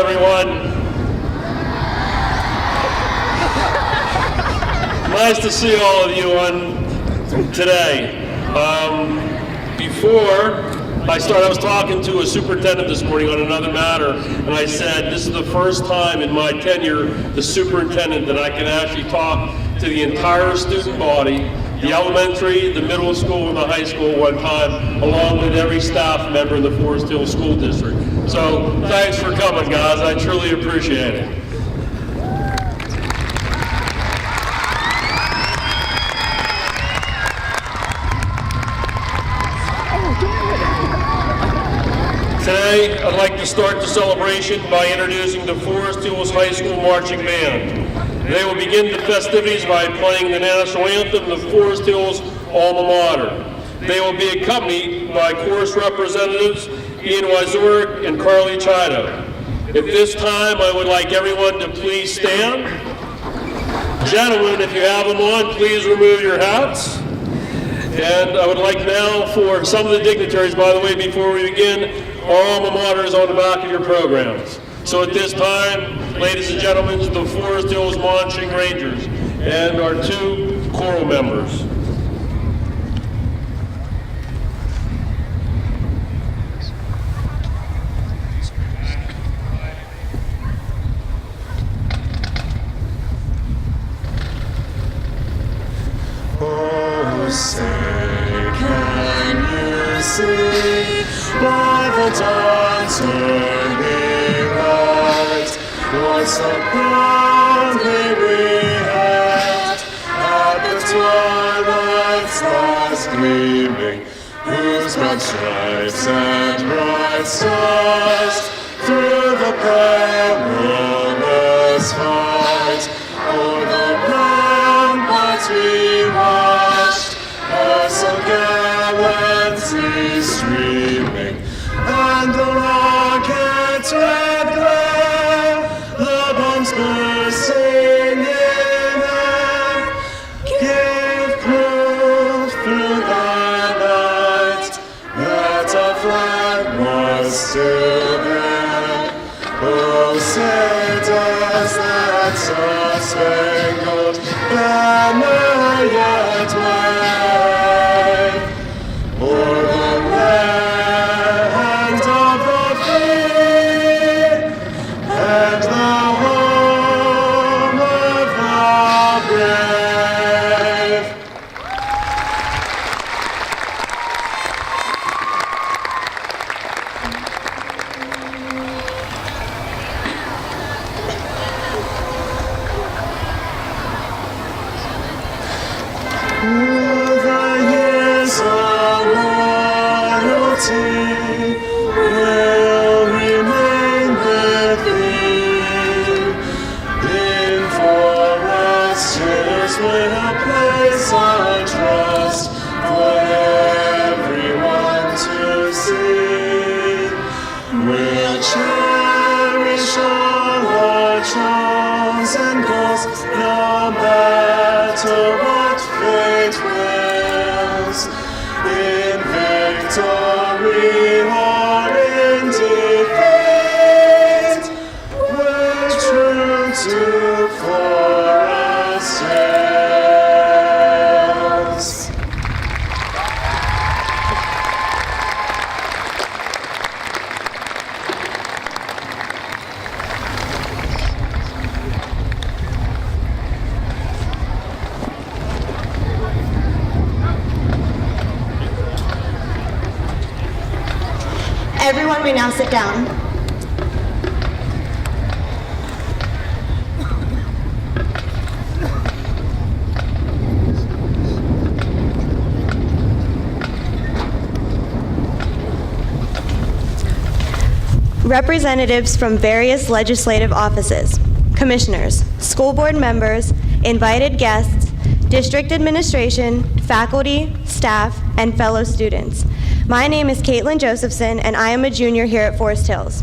everyone. Nice to see all of you on today. Before I started, I was talking to a superintendent this morning on another matter, and I said, this is the first time in my tenure, the superintendent, that I can actually talk to the entire student body, the elementary, the middle school, and the high school at one time, along with every staff member in the Forest Hill School District. So thanks for coming, guys. I truly appreciate it. Today, I'd like to start the celebration by introducing the Forest Hills High School Marching Band. They will begin the festivities by playing the national anthem, the Forest Hills alma mater. They will be accompanied by chorus representatives Ian Wyzorek and Carly Chido. At this time, I would like everyone to please stand. Gentlemen, if you have them on, please remove your hats. And I would like now for some of the dignitaries, by the way, before we begin, our alma mater is on the back of your programs. So at this time, ladies and gentlemen, the Forest Hills Marching Rangers and our two choral members. Oh, say, can you see by the dawn's early light what so proudly we hailed at the twilight's last gleaming, whose broad stripes and bright stars through the perilous fight o'er the ramparts we watched, her so gallantly streaming, and the rocket's red glare, the bombs bursting in air, gave proof through the night that our flag was still there. Oh, say does that star-spangled banner yet wave o'er the land of the free and the home of the brave? The years of loyalty will remain with thee. In Forest Hills we'll place our trust for everyone to see. We'll cherish all our charms and goals, no matter what fate wills. In victory or in defeat, we're true to Forest Hills. Everyone may now sit down. Representatives from various legislative offices, commissioners, school board members, invited guests, district administration, faculty, staff, and fellow students. My name is Caitlin Josephson, and I am a junior here at Forest Hills.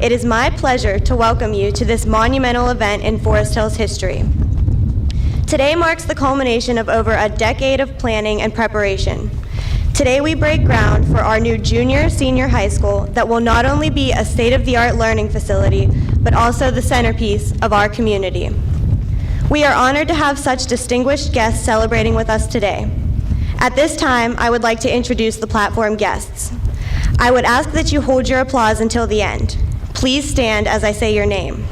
It is my pleasure to welcome you to this monumental event in Forest Hills history. Today marks the culmination of over a decade of planning and preparation. Today we break ground for our new junior-senior high school that will not only be a state-of-the-art learning facility, but also the centerpiece of our community. We are honored to have such distinguished guests celebrating with us today. At this time, I would like to introduce the platform guests. I would ask that you hold your applause until the end. Please stand as I say your name.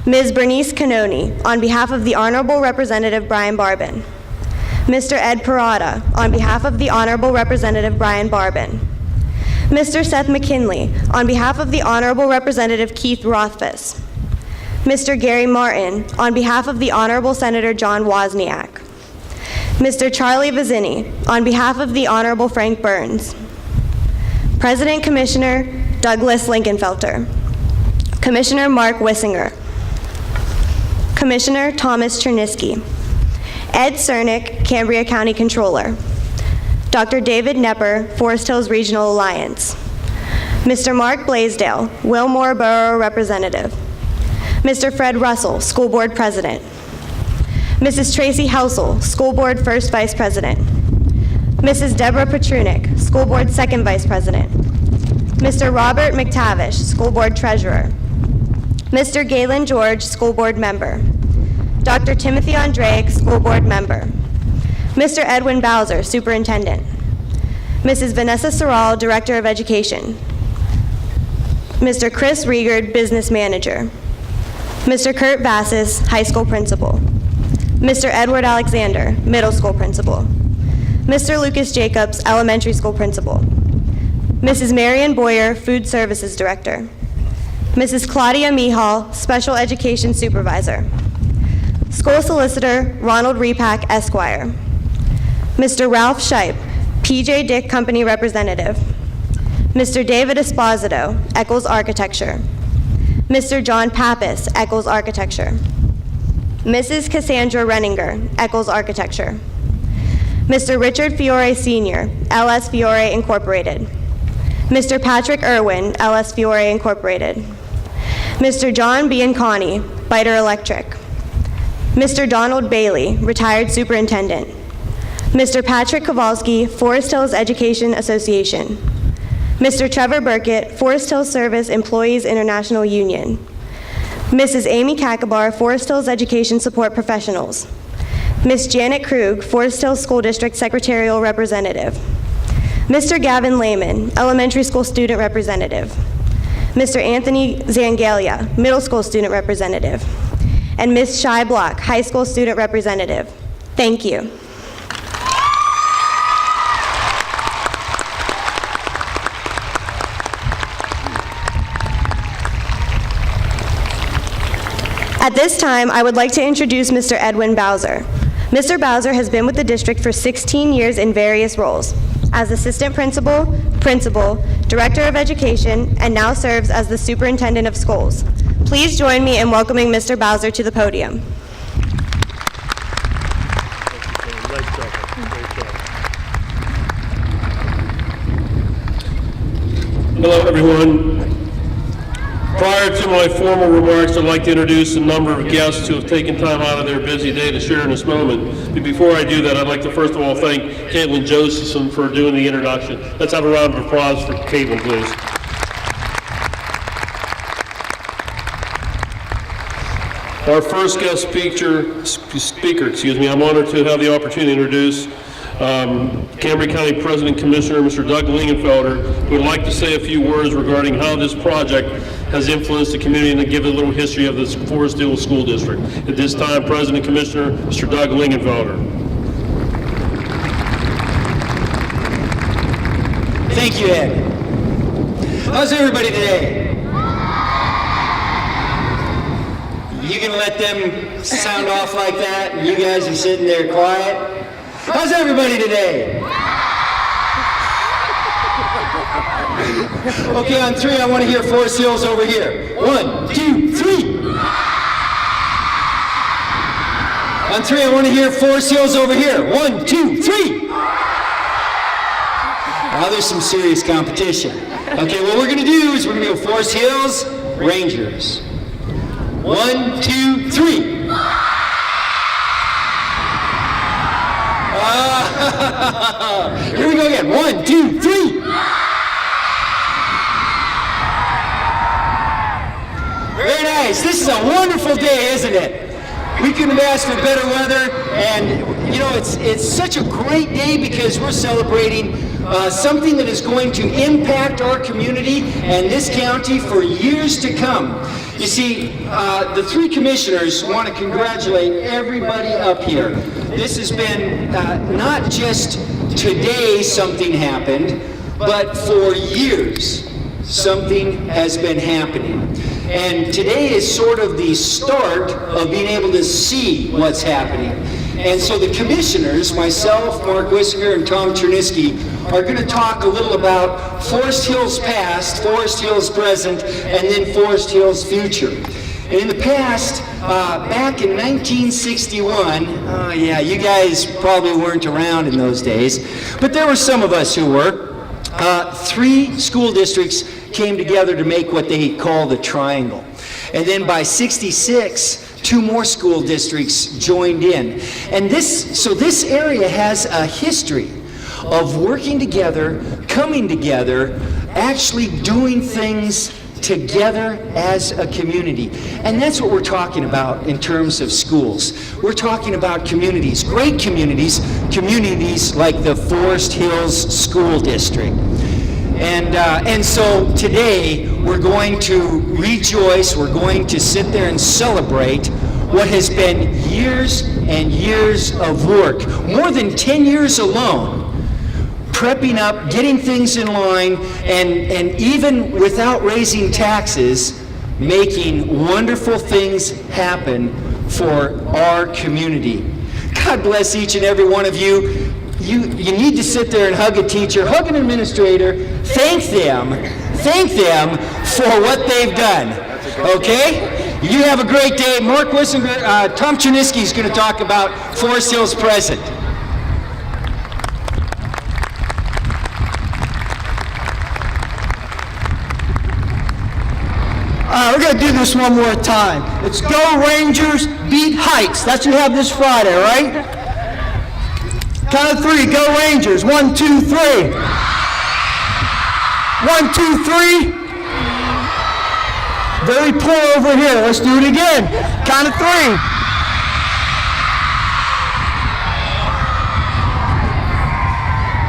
Ms. Bernice Canoni, on behalf of the Honorable Representative Brian Barbin. Mr. Ed Parada, on behalf of the Honorable Representative Brian Barbin. Mr. Seth McKinley, on behalf of the Honorable Representative Keith Rothfuss. Mr. Gary Martin, on behalf of the Honorable Senator John Wozniak. Mr. Charlie Vizzini, on behalf of the Honorable Frank Burns. President Commissioner Douglas Linkenfelter. Commissioner Mark Wissinger. Commissioner Thomas Chernisky. Ed Cernick, Cambria County Controller. Dr. David Nepper, Forest Hills Regional Alliance. Mr. Mark Blaisdell, Wilmore Borough Representative. Mr. Fred Russell, School Board President. Mrs. Tracy Housel, School Board First Vice President. Mrs. Deborah Petrunik, School Board Second Vice President. Mr. Robert McTavish, School Board Treasurer. Mr. Galen George, School Board Member. Dr. Timothy Andraik, School Board Member. Mr. Edwin Bowser, Superintendent. Mrs. Vanessa Sorrell, Director of Education. Mr. Chris Riegard, Business Manager. Mr. Kurt Vassis, High School Principal. Mr. Edward Alexander, Middle School Principal. Mr. Lucas Jacobs, Elementary School Principal. Mrs. Marion Boyer, Food Services Director. Mrs. Claudia Mihal, Special Education Supervisor. School Solicitor Ronald Repack, Esquire. Mr. Ralph Shipe, PJ Dick Company Representative. Mr. David Esposito, Eccles Architecture. Mr. John Pappas, Eccles Architecture. Mrs. Cassandra Renninger, Eccles Architecture. Mr. Richard Fiore Sr., LS Fiore Incorporated. Mr. Patrick Irwin, LS Fiore Incorporated. Mr. John Biancani, Biter Electric. Mr. Donald Bailey, Retired Superintendent. Mr. Patrick Kowalski, Forest Hills Education Association. Mr. Trevor Burkett, Forest Hills Service Employees International Union. Mrs. Amy Kakabar, Forest Hills Education Support Professionals. Ms. Janet Krug, Forest Hills School District Secretarial Representative. Mr. Gavin Lehman, Elementary School Student Representative. Mr. Anthony Zangalia, Middle School Student Representative. And Ms. Shai Block, High School Student Representative. Thank you. At this time, I would like to introduce Mr. Edwin Bowser. Mr. Bowser has been with the district for 16 years in various roles, as assistant principal, principal, director of education, and now serves as the superintendent of schools. Please join me in welcoming Mr. Bowser to the podium. Hello, everyone. Prior to my formal remarks, I'd like to introduce a number of guests who have taken time out of their busy day to share in this moment. But before I do that, I'd like to first of all thank Caitlin Josephson for doing the introduction. Let's have a round of applause for Caitlin, please. Our first guest speaker, I'm honored to have the opportunity to introduce Cambria County President Commissioner Mr. Doug Lingenfelter, who would like to say a few words regarding how this project has influenced the community and to give a little history of the Forest Hills School District. At this time, President Commissioner Mr. Doug Lingenfelter. Thank you, Ed. How's everybody today? You can let them sound off like that, and you guys are sitting there quiet. How's everybody today? Okay, on three, I want to hear Forest Hills over here. 1, 2, 3. On three, I want to hear Forest Hills over here. 1, 2, 3. Now there's some serious competition. Okay, what we're going to do is we're going to go Forest Hills, Rangers. 1, 2, 3. Here we go again. 1, 2, 3. Very guys, this is a wonderful day, isn't it? We couldn't have asked for better weather, and you know, it's such a great day because we're celebrating something that is going to impact our community and this county for years to come. You see, the three commissioners want to congratulate everybody up here. This has been not just today something happened, but for years something has been happening. And today is sort of the start of being able to see what's happening. And so the commissioners, myself, Mark Wissinger, and Tom Chernisky, are going to talk a little about Forest Hills past, Forest Hills present, and then Forest Hills future. And in the past, back in 1961, yeah, you guys probably weren't around in those days, but there were some of us who were. Three school districts came together to make what they call the triangle. And then by 66, two more school districts joined in. And this area has a history of working together, coming together, actually doing things together as a community. And that's what we're talking about in terms of schools. We're talking about communities, great communities, communities like the Forest Hills School District. And so today we're going to rejoice, we're going to sit there and celebrate what has been years and years of work, more than 10 years alone, prepping up, getting things in line, and even without raising taxes, making wonderful things happen for our community. God bless each and every one of you. You need to sit there and hug a teacher, hug an administrator, thank them for what they've done, okay? You have a great day. Mark Wissinger, Tom Chernisky is going to talk about Forest Hills present. We're going to do this one more time. It's Go Rangers, Beat Heights. That's what we have this Friday, right? Count of three. Go Rangers. 1, 2, 3. 1, 2, 3. Very poor over here. Let's do it again. Count of 3.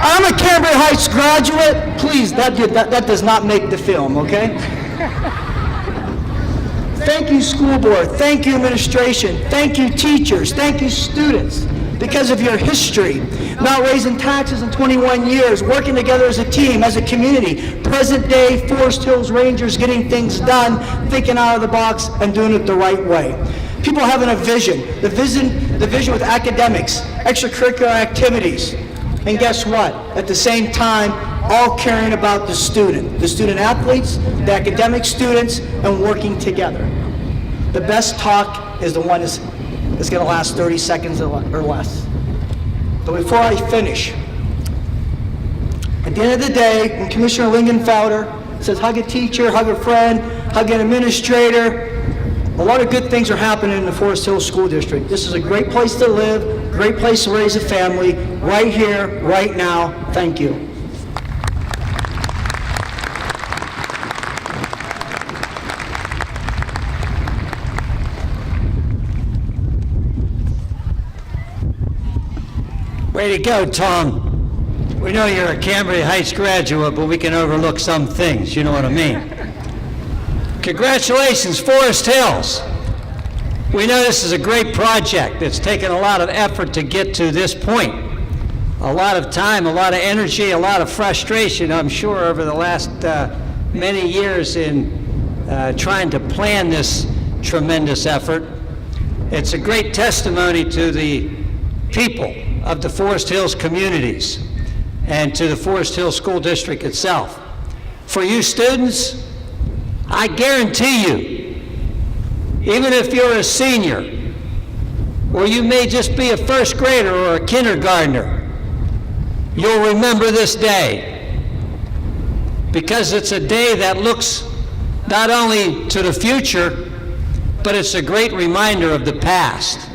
I'm a Cambridge Heights graduate. Please, that does not make the film, okay? Thank you, school board. Thank you, administration. Thank you, teachers. Thank you, students. Because of your history, not raising taxes in 21 years, working together as a team, as a community, present day Forest Hills Rangers getting things done, thinking out of the box and doing it the right way. People having a vision, the vision with academics, extracurricular activities, and guess what? At the same time, all caring about the student athletes, the academic students, and working together. The best talk is the one that's going to last 30 seconds or less. But before I finish, at the end of the day, when Commissioner Lingenfelder says hug a teacher, hug a friend, hug an administrator, a lot of good things are happening in the Forest Hills School District. This is a great place to live, great place to raise a family, right here, right now. Thank you. Way to go, Tom. We know you're a Cambridge Heights graduate, but we can overlook some things, you know what I mean? Congratulations, Forest Hills. We know this is a great project. It's taken a lot of effort to get to this point. A lot of time, a lot of energy, a lot of frustration, I'm sure, over the last many years in trying to plan this tremendous effort. It's a great testimony to the people of the Forest Hills communities and to the Forest Hills School District itself. For you students, I guarantee you, even if you're a senior, or you may just be a first grader or a kindergartner, you'll remember this day, because it's a day that looks not only to the future, but it's a great reminder of the past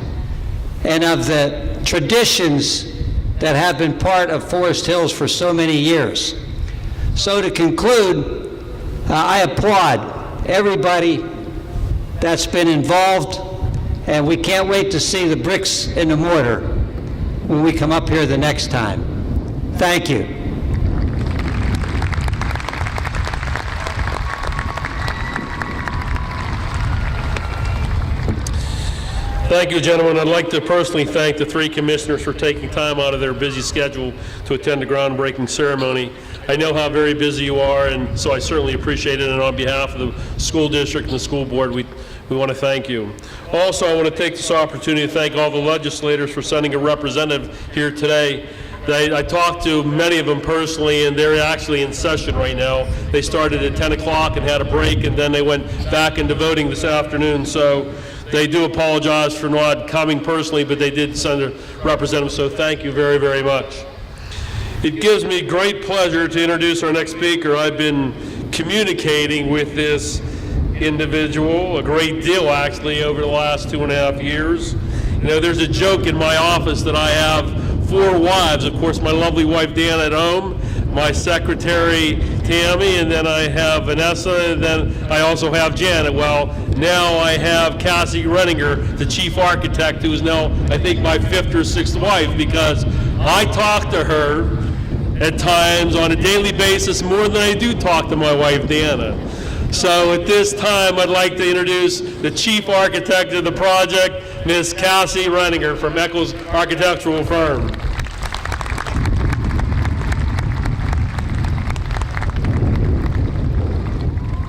and of the traditions that have been part of Forest Hills for so many years. So to conclude, I applaud everybody that's been involved, and we can't wait to see the bricks in the mortar when we come up here the next time. Thank you. Thank you, gentlemen. I'd like to personally thank the three commissioners for taking time out of their busy schedule to attend the groundbreaking ceremony. I know how very busy you are, and so I certainly appreciate it. And on behalf of the school district and the school board, we want to thank you. Also, I want to take this opportunity to thank all the legislators for sending a representative here today. I talked to many of them personally, and they're actually in session right now. They started at 10 o'clock and had a break, and then they went back into voting this afternoon. So they do apologize for not coming personally, but they did send a representative, so thank you very, very much. It gives me great pleasure to introduce our next speaker. I've been communicating with this individual a great deal, actually, over the last 2.5 years. You know, there's a joke in my office that I have 4 wives. Of course, my lovely wife, Dan, at home, my secretary, Tammy, and then I have Vanessa, and then I also have Janet. Well, now I have Cassie Renninger, the chief architect, who is now, I think, my 5th or 6th wife, because I talk to her at times on a daily basis more than I do talk to my wife, Deanna. So at this time, I'd like to introduce the chief architect of the project, Ms. Cassie Renninger from Eccles Architectural Firm.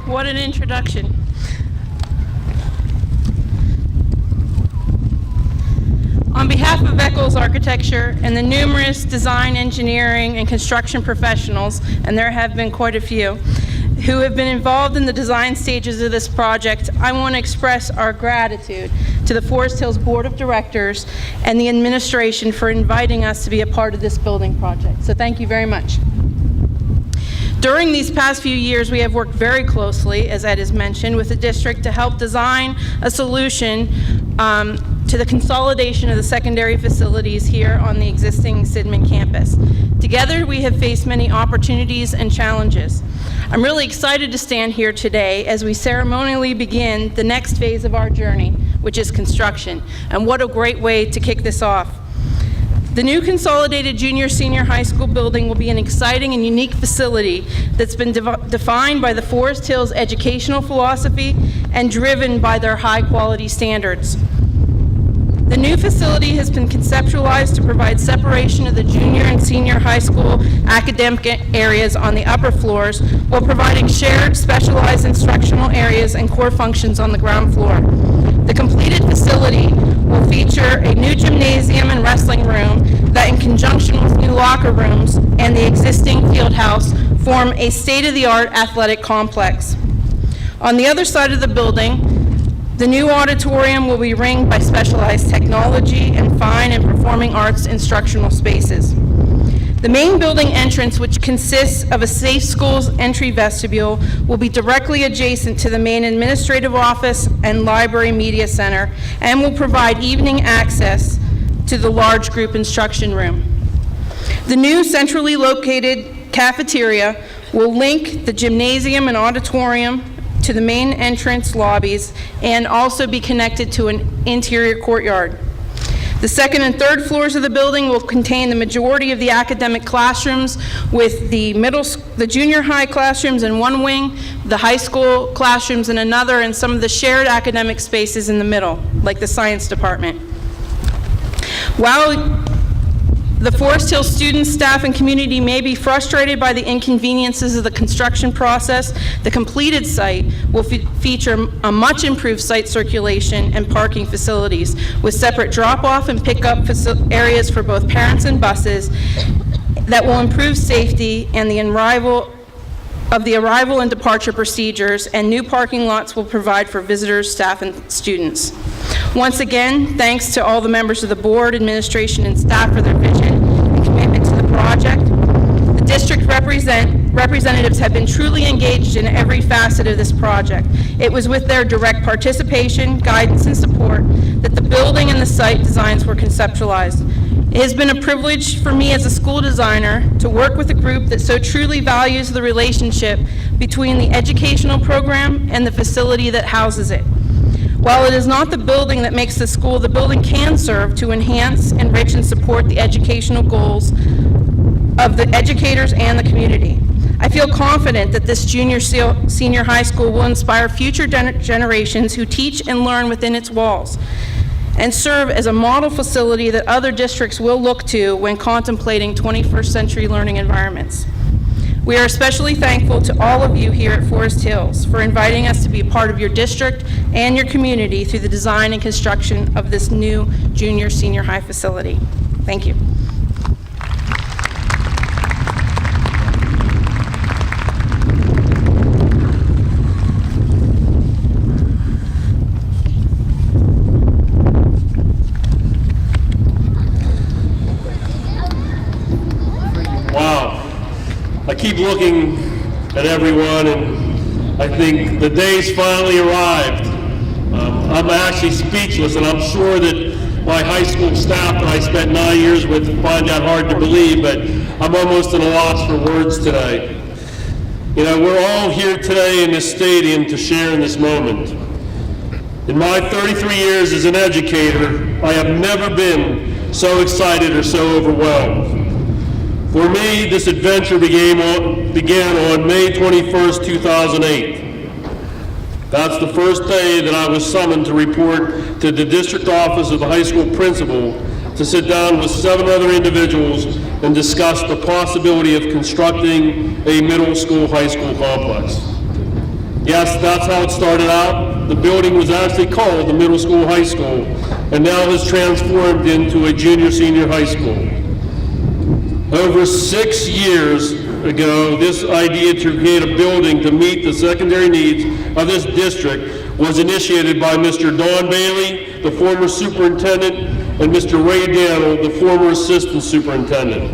What an introduction. On behalf of Eccles Architecture and the numerous design, engineering, and construction professionals, and there have been quite a few, who have been involved in the design stages of this project, I want to express our gratitude to the Forest Hills Board of Directors and the administration for inviting us to be a part of this building project. So thank you very much. During these past few years, we have worked very closely, as Ed has mentioned, with the district to help design a solution to the consolidation of the secondary facilities here on the existing Sidman campus. Together, we have faced many opportunities and challenges. I'm really excited to stand here today as we ceremonially begin the next phase of our journey, which is construction. And what a great way to kick this off. The new consolidated junior-senior high school building will be an exciting and unique facility that's been defined by the Forest Hills educational philosophy and driven by their high-quality standards. The new facility has been conceptualized to provide separation of the junior and senior high school academic areas on the upper floors while providing shared specialized instructional areas and core functions on the ground floor. The completed facility will feature a new gymnasium and wrestling room that, in conjunction with new locker rooms and the existing field house, form a state-of-the-art athletic complex. On the other side of the building, the new auditorium will be ringed by specialized technology and fine and performing arts instructional spaces. The main building entrance, which consists of a Safe Schools entry vestibule, will be directly adjacent to the main administrative office and library media center and will provide evening access to the large group instruction room. The new centrally located cafeteria will link the gymnasium and auditorium to the main entrance lobbies and also be connected to an interior courtyard. The second and third floors of the building will contain the majority of the academic classrooms, with the junior high classrooms in one wing, the high school classrooms in another, and some of the shared academic spaces in the middle, like the science department. While the Forest Hills students, staff, and community may be frustrated by the inconveniences of the construction process, the completed site will feature a much improved site circulation and parking facilities with separate drop-off and pick-up areas for both parents and buses that will improve safety and the arrival and departure procedures, and new parking lots will provide for visitors, staff, and students. Once again, thanks to all the members of the board, administration, and staff for their vision and commitment to the project. The district representatives have been truly engaged in every facet of this project. It was with their direct participation, guidance, and support that the building and the site designs were conceptualized. It has been a privilege for me as a school designer to work with a group that so truly values the relationship between the educational program and the facility that houses it. While it is not the building that makes the school, the building can serve to enhance, enrich, and support the educational goals of the educators and the community. I feel confident that this senior high school will inspire future generations who teach and learn within its walls and serve as a model facility that other districts will look to when contemplating 21st century learning environments. We are especially thankful to all of you here at Forest Hills for inviting us to be a part of your district and your community through the design and construction of this new senior high facility. Thank you. Wow. I keep looking at everyone, and I think the day's finally arrived. I'm actually speechless, and I'm sure that my high school staff that I spent 9 years with find that hard to believe, but I'm almost at a loss for words today. You know, we're all here today in this stadium to share in this moment. In my 33 years as an educator, I have never been so excited or so overwhelmed. For me, this adventure began on May 21st, 2008. That's the first day that I was summoned to report to the district office of the high school principal to sit down with 7 other individuals and discuss the possibility of constructing a middle school, high school complex. Yes, that's how it started out. The building was actually called the middle school, high school, and now has transformed into a junior, senior high school. Over 6 years ago, this idea to create a building to meet the secondary needs of this district was initiated by Mr. Don Bailey, the former superintendent, and Mr. Ray Daniel, the former assistant superintendent.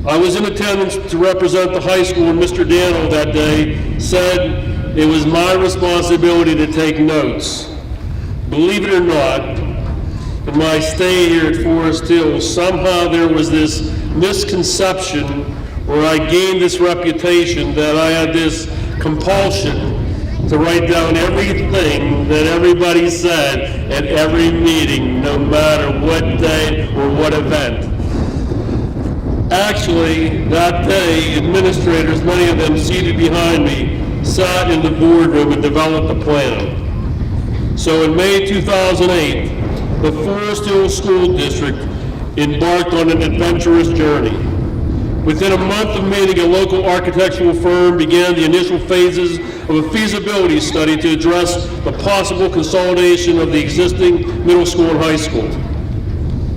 I was in attendance to represent the high school, and Mr. Daniel that day said it was my responsibility to take notes. Believe it or not, in my stay here at Forest Hills, somehow there was this misconception where I gained this reputation that I had this compulsion to write down everything that everybody said at every meeting, no matter what day or what event. Actually, that day, administrators, many of them seated behind me, sat in the boardroom and developed a plan. So in May 2008, the Forest Hills School District embarked on an adventurous journey. Within a month of meeting, a local architectural firm began the initial phases of a feasibility study to address the possible consolidation of the existing middle school and high school.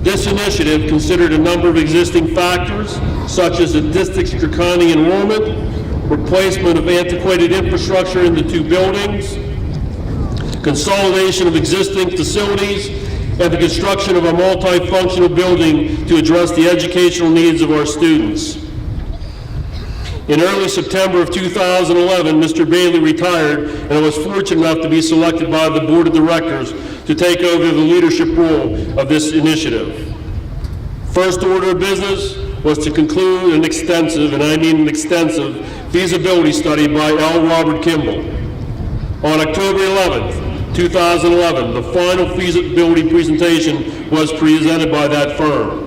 This initiative considered a number of existing factors, such as the district's draconian enrollment, replacement of antiquated infrastructure in the 2 buildings, consolidation of existing facilities, and the construction of a multifunctional building to address the educational needs of our students. In early September of 2011, Mr. Bailey retired, and I was fortunate enough to be selected by the Board of Directors to take over the leadership role of this initiative. First order of business was to conclude an extensive, and I mean an extensive, feasibility study by L. Robert Kimball. On October 11th, 2011, the final feasibility presentation was presented by that firm.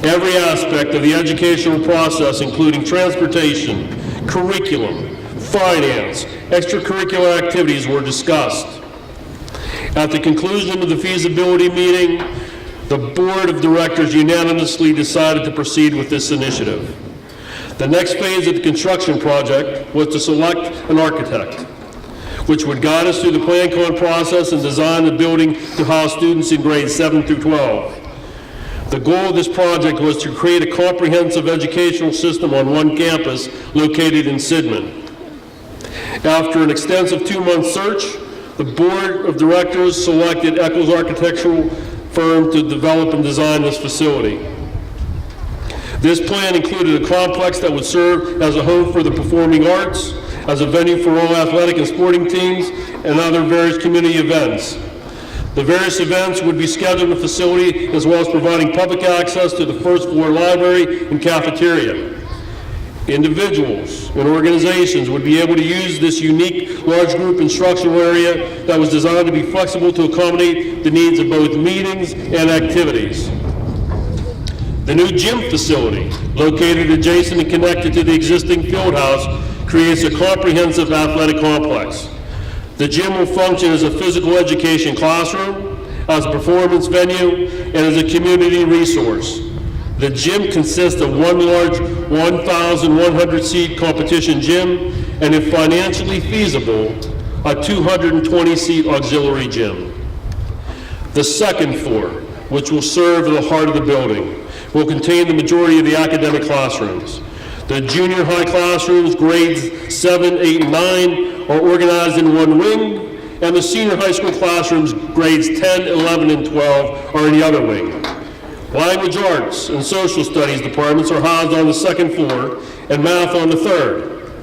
Every aspect of the educational process, including transportation, curriculum, finance, extracurricular activities, were discussed. At the conclusion of the feasibility meeting, the Board of Directors unanimously decided to proceed with this initiative. The next phase of the construction project was to select an architect, which would guide us through the plan-con process and design the building to house students in grades 7 through 12. The goal of this project was to create a comprehensive educational system on one campus located in Sidman. After an extensive 2-month search, the Board of Directors selected Eccles Architectural Firm to develop and design this facility. This plan included a complex that would serve as a home for the performing arts, as a venue for all athletic and sporting teams, and other various community events. The various events would be scheduled in the facility, as well as providing public access to the first floor library and cafeteria. Individuals and organizations would be able to use this unique large group instructional area that was designed to be flexible to accommodate the needs of both meetings and activities. The new gym facility, located adjacent and connected to the existing field house, creates a comprehensive athletic complex. The gym will function as a physical education classroom, as a performance venue, and as a community resource. The gym consists of one large 1,100-seat competition gym and, if financially feasible, a 220-seat auxiliary gym. The second floor, which will serve the heart of the building, will contain the majority of the academic classrooms. The junior high classrooms, grades 7, 8, and 9, are organized in one wing, and the senior high school classrooms, grades 10, 11, and 12, are in the other wing. Language arts and social studies departments are housed on the second floor and math on the third.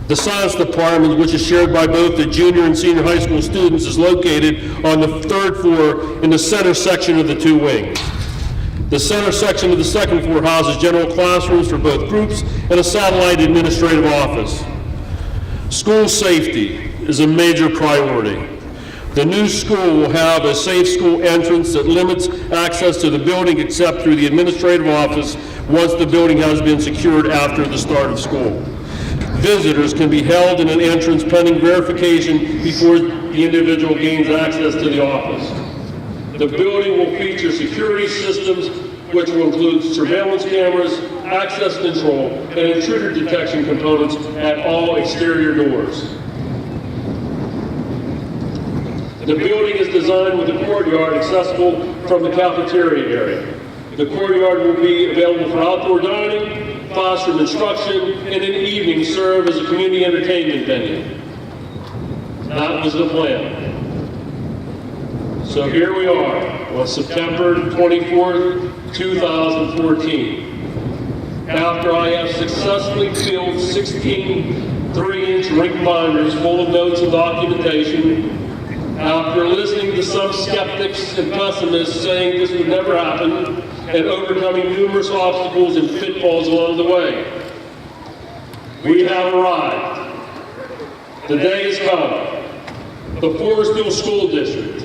The science department, which is shared by both the junior and senior high school students, is located on the third floor in the center section of the two wings. The center section of the second floor houses general classrooms for both groups and a satellite administrative office. School safety is a major priority. The new school will have a safe school entrance that limits access to the building except through the administrative office once the building has been secured after the start of school. Visitors can be held in an entrance pending verification before the individual gains access to the office. The building will feature security systems which will include surveillance cameras, access control, and intruder detection components at all exterior doors. The building is designed with a courtyard accessible from the cafeteria area. The courtyard will be available for outdoor dining, classroom instruction, and in the evening serve as a community entertainment venue. That was the plan. So here we are on September 24th, 2014. After I have successfully filled 16 3-inch ring binders full of notes and documentation, after listening to some skeptics and pessimists saying this would never happen, and overcoming numerous obstacles and pitfalls along the way, we have arrived. The day has come. The Forest Hills School District,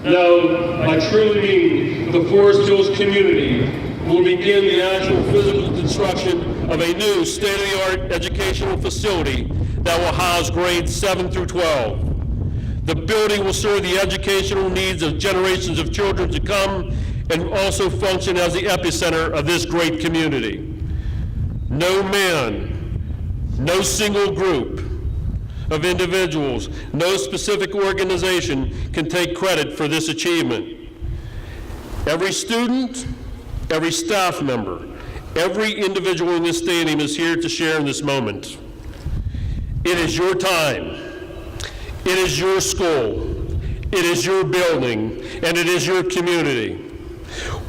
no, I truly mean the Forest Hills community, will begin the actual physical construction of a new state-of-the-art educational facility that will house grades 7 through 12. The building will serve the educational needs of generations of children to come and also function as the epicenter of this great community. No man, no single group of individuals, no specific organization can take credit for this achievement. Every student, every staff member, every individual in this stadium is here to share in this moment. It is your time. It is your school, it is your building, and it is your community.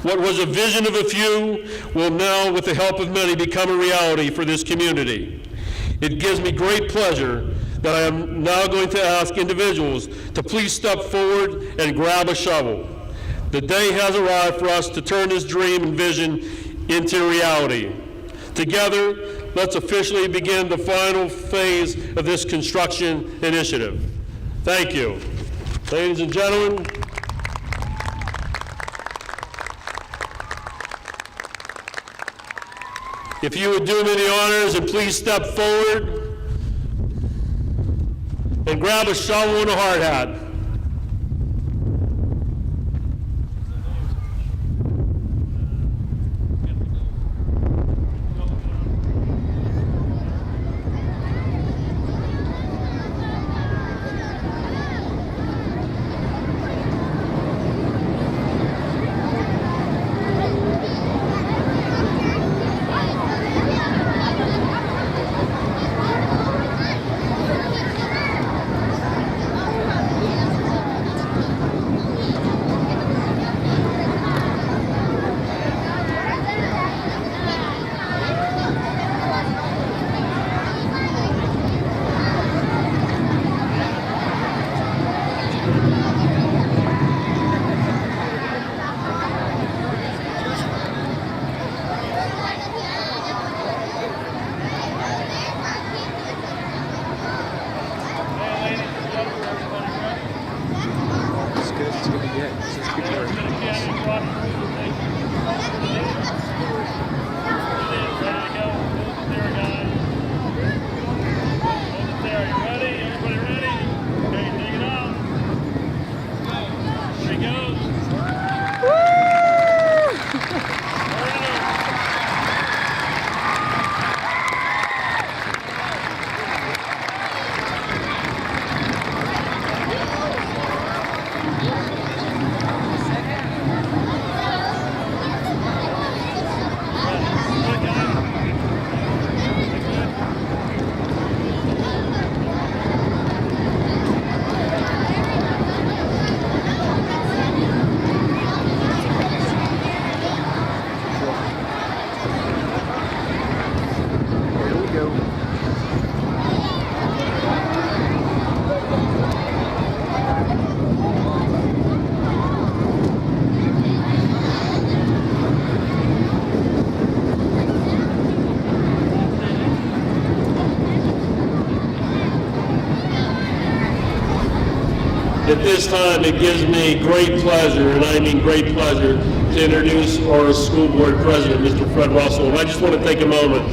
What was a vision of a few will now, with the help of many, become a reality for this community. It gives me great pleasure that I am now going to ask individuals to please step forward and grab a shovel. The day has arrived for us to turn this dream and vision into reality. Together, let's officially begin the final phase of this construction initiative. Thank you. Ladies and gentlemen, if you would do me the honors and please step forward and grab a shovel and a hard hat. At this time, it gives me great pleasure, and I mean great pleasure, to introduce our school board president, Mr. Fred Russell. And I just want to take a moment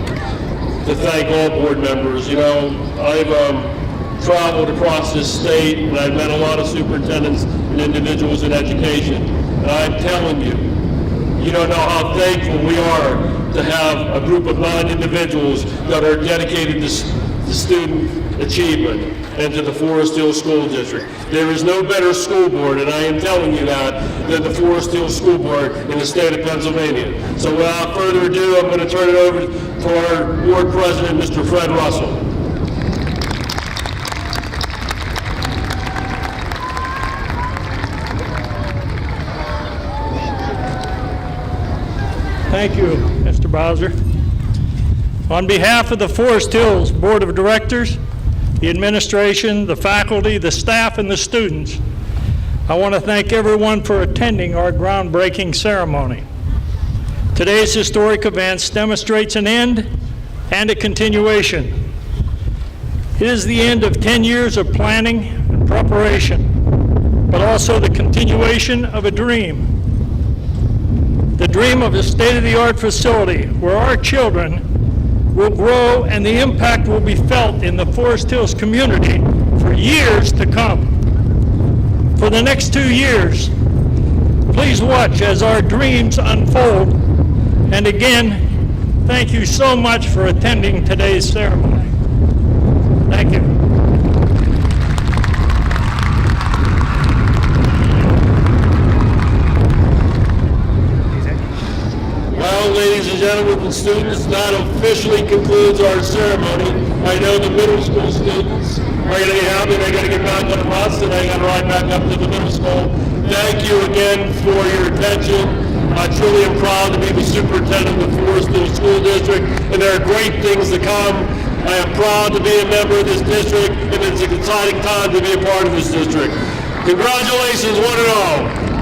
to thank all board members. You know, I've traveled across this state, and I've met a lot of superintendents and individuals in education. And I'm telling you, you don't know how thankful we are to have a group of 9 individuals that are dedicated to student achievement and to the Forest Hill School District. There is no better school board, and I am telling you that, than the Forest Hill School Board in the state of Pennsylvania. So without further ado, I'm going to turn it over to our board president, Mr. Fred Russell. Thank you, Mr. Bowser. On behalf of the Forest Hills Board of Directors, the administration, the faculty, the staff, and the students, I want to thank everyone for attending our groundbreaking ceremony. Today's historic event demonstrates an end and a continuation. It is the end of 10 years of planning and preparation, but also the continuation of a dream. The dream of a state-of-the-art facility where our children will grow and the impact will be felt in the Forest Hills community for years to come. For the next 2 years, please watch as our dreams unfold. And again, thank you so much for attending today's ceremony. Thank you. Well, ladies and gentlemen and students, that officially concludes our ceremony. I know the middle school students are going to get happy. They're going to get back on the bus and they're going to ride back up to the middle school. Thank you again for your attention. I truly am proud to be the superintendent of the Forest Hill School District, and there are great things to come. I am proud to be a member of this district, and it's an exciting time to be a part of this district. Congratulations, one and all.